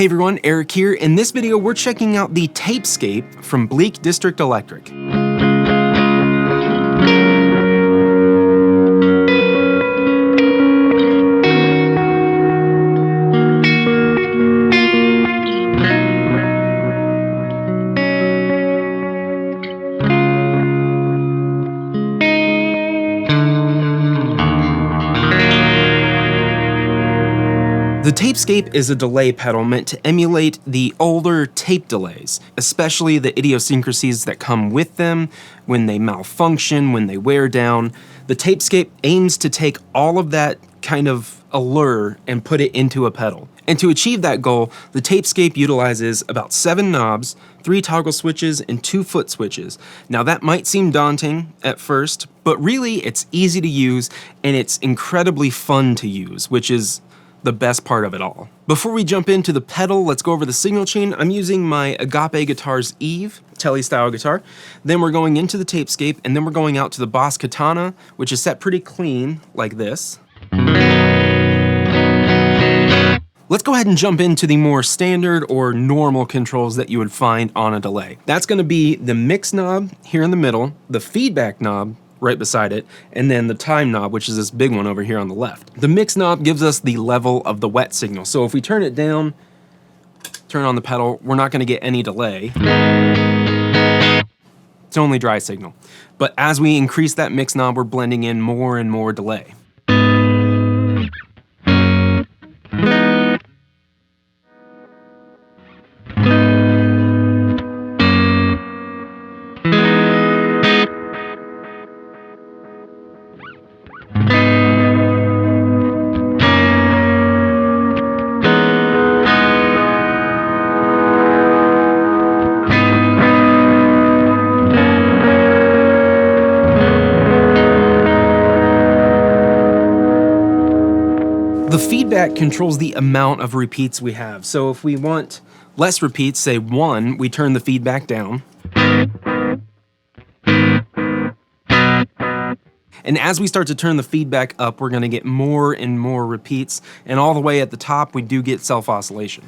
Hey everyone, Eric here. In this video, we're checking out the Tapescape from Bleak District Electric. The Tapescape is a delay pedal meant to emulate the older tape delays, especially the idiosyncrasies that come with them when they malfunction, when they wear down. The Tapescape aims to take all of that kind of allure and put it into a pedal. And to achieve that goal, the Tapescape utilizes about 7 knobs, 3 toggle switches, and 2 foot switches. Now that might seem daunting at first, but really it's easy to use and it's incredibly fun to use, which is the best part of it all. Before we jump into the pedal, let's go over the signal chain. I'm using my Agape Guitars Eve Tele style guitar. Then we're going into the Tapescape, and then we're going out to the Boss Katana, which is set pretty clean like this. Let's go ahead and jump into the more standard or normal controls that you would find on a delay. That's gonna be the mix knob here in the middle, the feedback knob right beside it, and then the time knob, which is this big one over here on the left. The mix knob gives us the level of the wet signal. So if we turn it down, turn on the pedal, we're not gonna get any delay. It's only dry signal. But as we increase that mix knob, we're blending in more and more delay. The feedback controls the amount of repeats we have. So if we want less repeats, say 1, we turn the feedback down. And as we start to turn the feedback up, we're gonna get more and more repeats. And all the way at the top, we do get self-oscillation.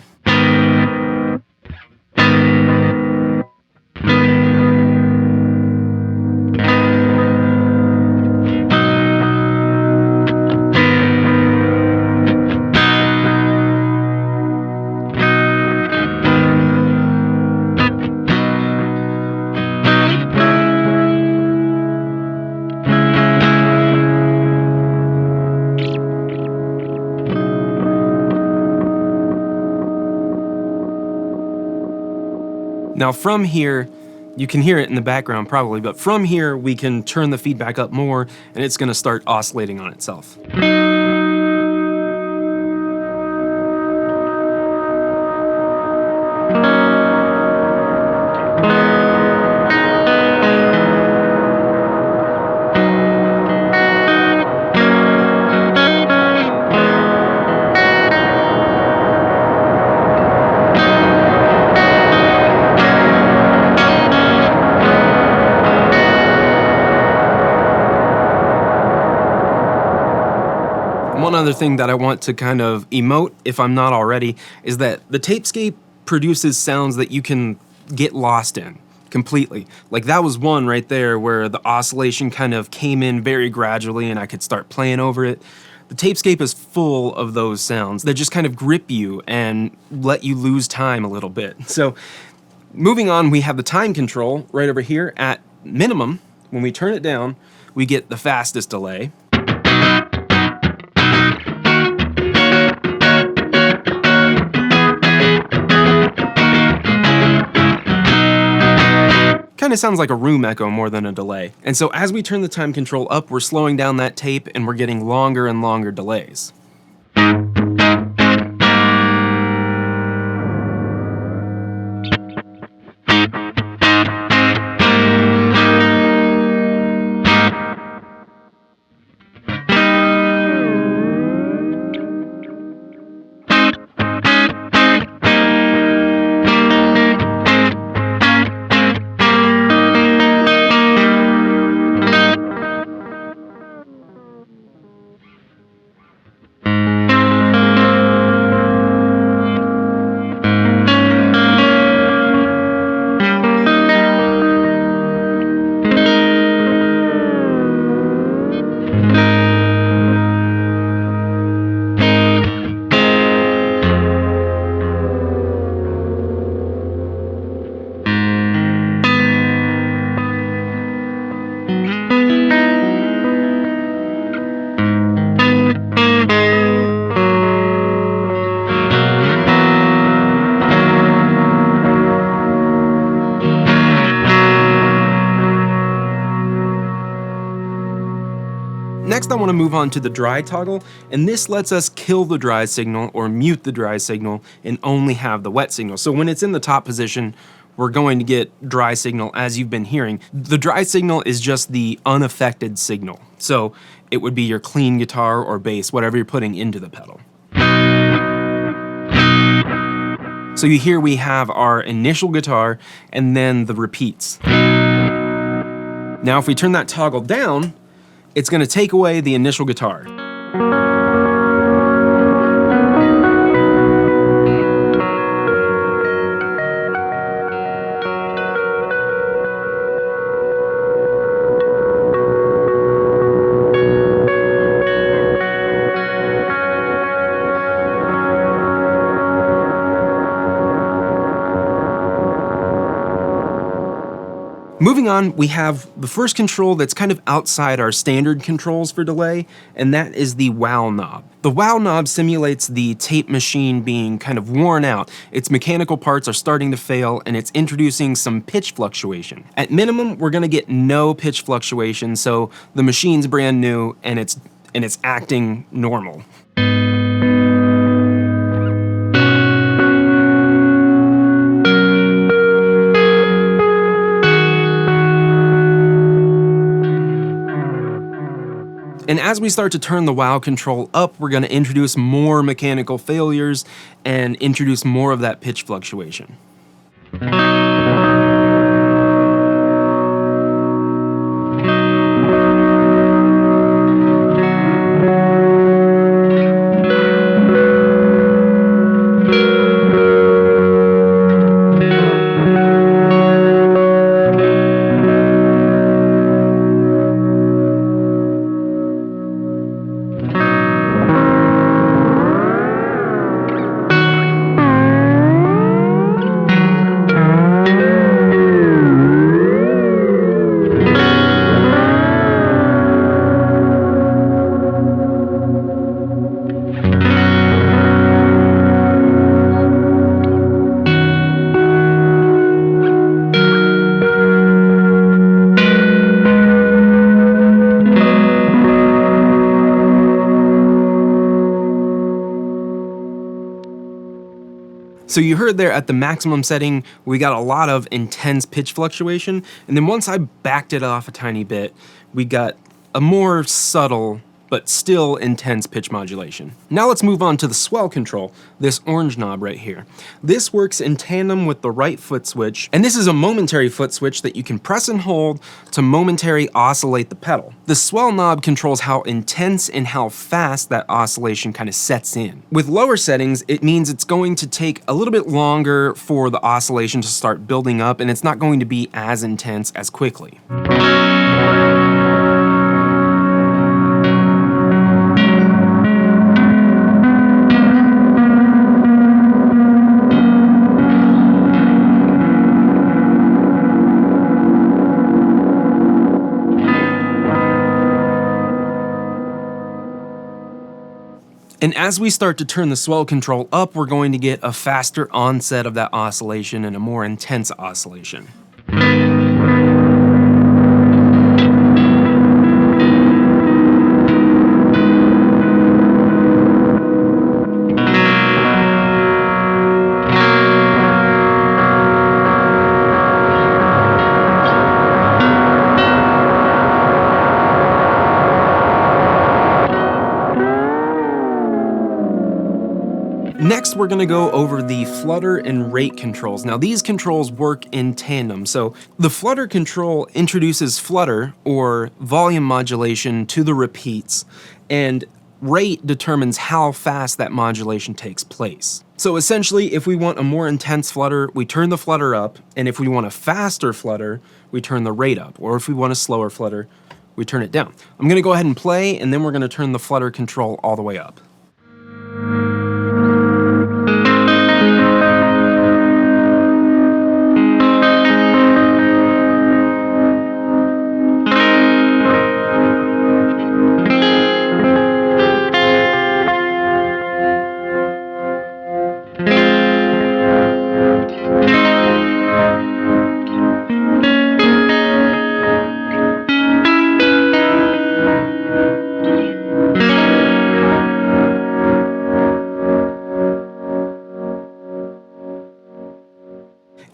Now from here, you can hear it in the background probably, but from here we can turn the feedback up more and it's gonna start oscillating on itself. One other thing that I want to kind of emote, if I'm not already, is that the Tapescape produces sounds that you can get lost in completely. Like that was one right there where the oscillation kind of came in very gradually and I could start playing over it. The Tapescape is full of those sounds that just kind of grip you and let you lose time a little bit. So moving on, we have the time control right over here at minimum. When we turn it down, we get the fastest delay. Kind of sounds like a room echo more than a delay. And so as we turn the time control up, we're slowing down that tape and we're getting longer and longer delays. Next, I want to move on to the dry toggle, and this lets us kill the dry signal or mute the dry signal and only have the wet signal. So when it's in the top position, we're going to get dry signal as you've been hearing. The dry signal is just the unaffected signal. So it would be your clean guitar or bass, whatever you're putting into the pedal. So you hear we have our initial guitar and then the repeats. Now if we turn that toggle down, it's going to take away the initial guitar. Moving on, we have the first control that's kind of outside our standard controls for delay, and that is the wow knob. The wow knob simulates the tape machine being kind of worn out. Its mechanical parts are starting to fail, and it's introducing some pitch fluctuation. At minimum, we're gonna get no pitch fluctuation, so the machine's brand new and it's acting normal. And as we start to turn the wow control up, we're going to introduce more mechanical failures and introduce more of that pitch fluctuation. So you heard there at the maximum setting, we got a lot of intense pitch fluctuation, and then once I backed it off a tiny bit, we got a more subtle but still intense pitch modulation. Now let's move on to the swell control, this orange knob right here. This works in tandem with the right foot switch, and this is a momentary foot switch that you can press and hold to momentary oscillate the pedal. The swell knob controls how intense and how fast that oscillation kind of sets in. With lower settings, it means it's going to take a little bit longer for the oscillation to start building up, and it's not going to be as intense as quickly. And as we start to turn the swell control up, we're going to get a faster onset of that oscillation and a more intense oscillation. Next, we're gonna go over the flutter and rate controls. Now, these controls work in tandem. So the flutter control introduces flutter, or volume modulation, to the repeats, and rate determines how fast that modulation takes place. So essentially, if we want a more intense flutter, we turn the flutter up, and if we want a faster flutter, we turn the rate up, or if we want a slower flutter, we turn it down. I'm gonna go ahead and play, and then we're gonna turn the flutter control all the way up.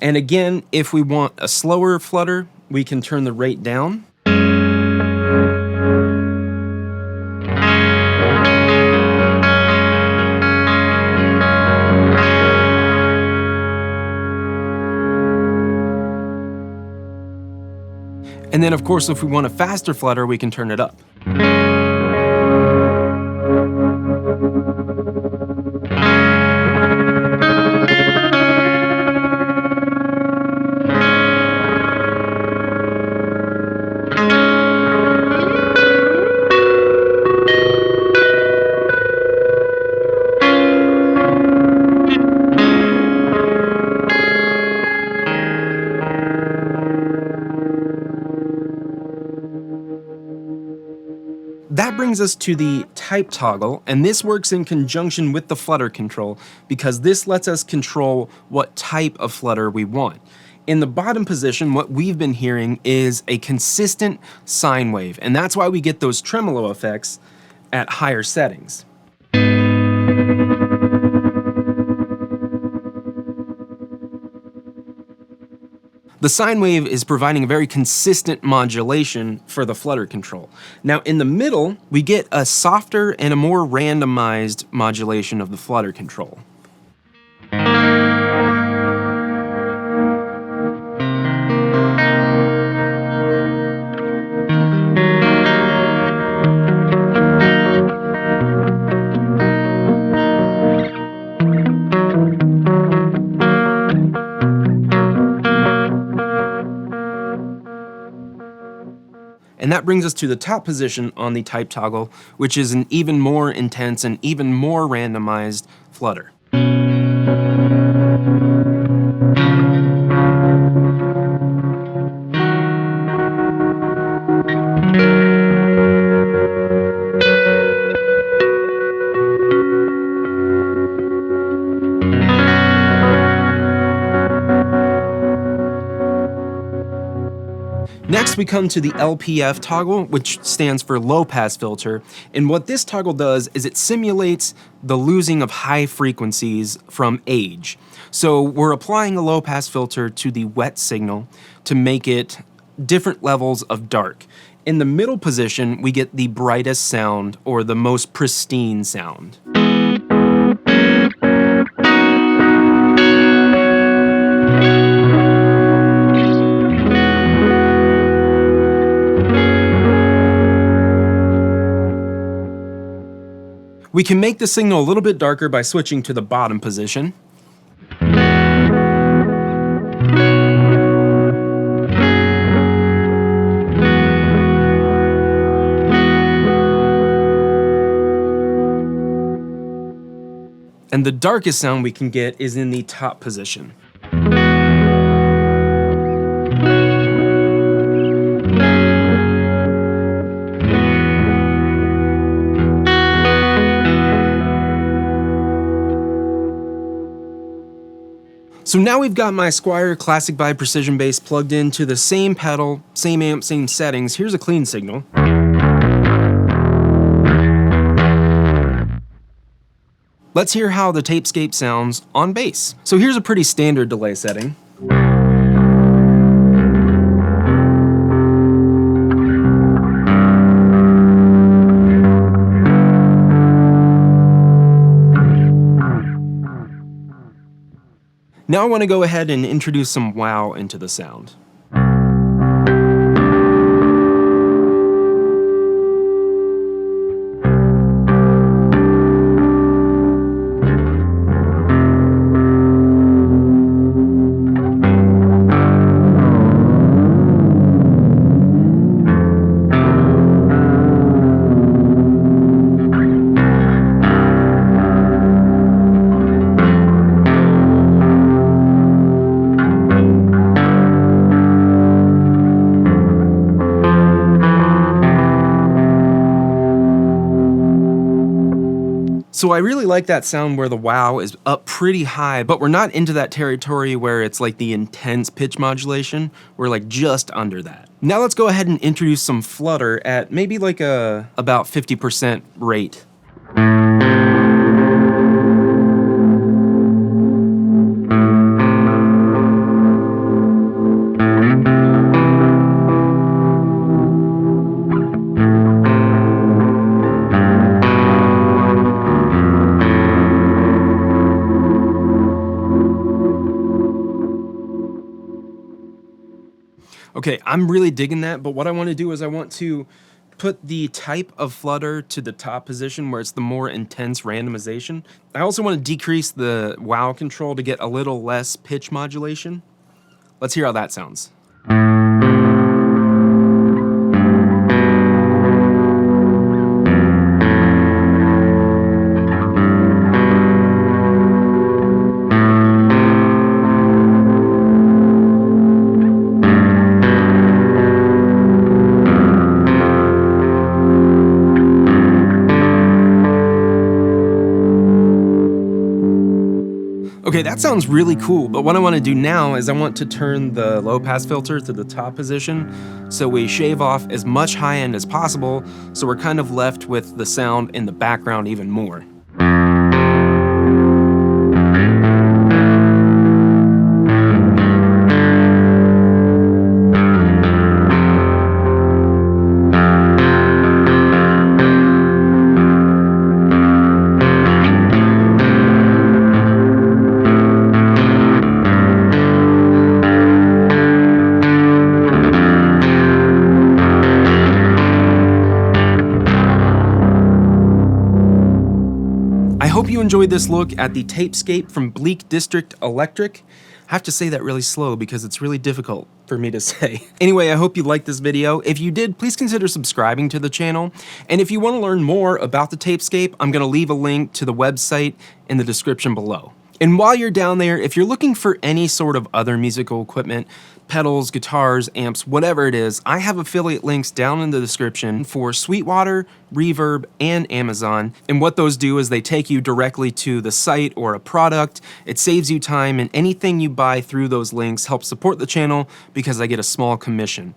And again, if we want a slower flutter, we can turn the rate down. And then of course, if we want a faster flutter, we can turn it up. That brings us to the type toggle, and this works in conjunction with the flutter control because this lets us control what type of flutter we want. In the bottom position, what we've been hearing is a consistent sine wave, and that's why we get those tremolo effects at higher settings. The sine wave is providing a very consistent modulation for the flutter control. Now in the middle, we get a softer and a more randomized modulation of the flutter control. And that brings us to the top position on the type toggle, which is an even more intense and even more randomized flutter. Next, we come to the LPF toggle, which stands for low pass filter. And what this toggle does is it simulates the losing of high frequencies from age. So we're applying a low pass filter to the wet signal to make it different levels of dark. In the middle position, we get the brightest sound or the most pristine sound. We can make the signal a little bit darker by switching to the bottom position. And the darkest sound we can get is in the top position. So now we've got my Squier Classic by Precision Bass plugged into the same pedal, same amp, same settings. Here's a clean signal. Let's hear how the Tapescape sounds on bass. So here's a pretty standard delay setting. Now I want to go ahead and introduce some wow into the sound. So I really like that sound where the wow is up pretty high, but we're not into that territory where it's like the intense pitch modulation. We're like just under that. Now let's go ahead and introduce some flutter at maybe like about 50% rate. Okay, I'm really digging that, but what I want to do is I want to put the type of flutter to the top position where it's the more intense randomization. I also want to decrease the wow control to get a little less pitch modulation. Let's hear how that sounds. Okay, that sounds really cool, but what I want to do now is I want to turn the low pass filter to the top position so we shave off as much high end as possible, so we're kind of left with the sound in the background even more. I hope you enjoyed this look at the Tapescape from Bleak District Electric. I have to say that really slow because it's really difficult for me to say. Anyway, I hope you liked this video. If you did, please consider subscribing to the channel. And if you want to learn more about the Tapescape, I'm going to leave a link to the website in the description below. And while you're down there, if you're looking for any sort of other musical equipment, pedals, guitars, amps, whatever it is, I have affiliate links down in the description for Sweetwater, Reverb, and Amazon. And what those do is they take you directly to the site or a product. It saves you time, and anything you buy through those links helps support the channel because I get a small commission.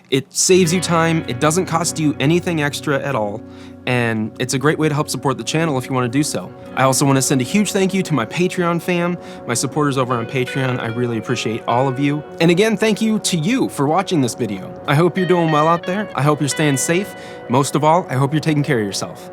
It saves you time, it doesn't cost you anything extra at all, and it's a great way to help support the channel if you want to do so. I also want to send a huge thank you to my Patreon fam, my supporters over on Patreon. I really appreciate all of you. And again, thank you to you for watching this video. I hope you're doing well out there. I hope you're staying safe. Most of all, I hope you're taking care of yourself.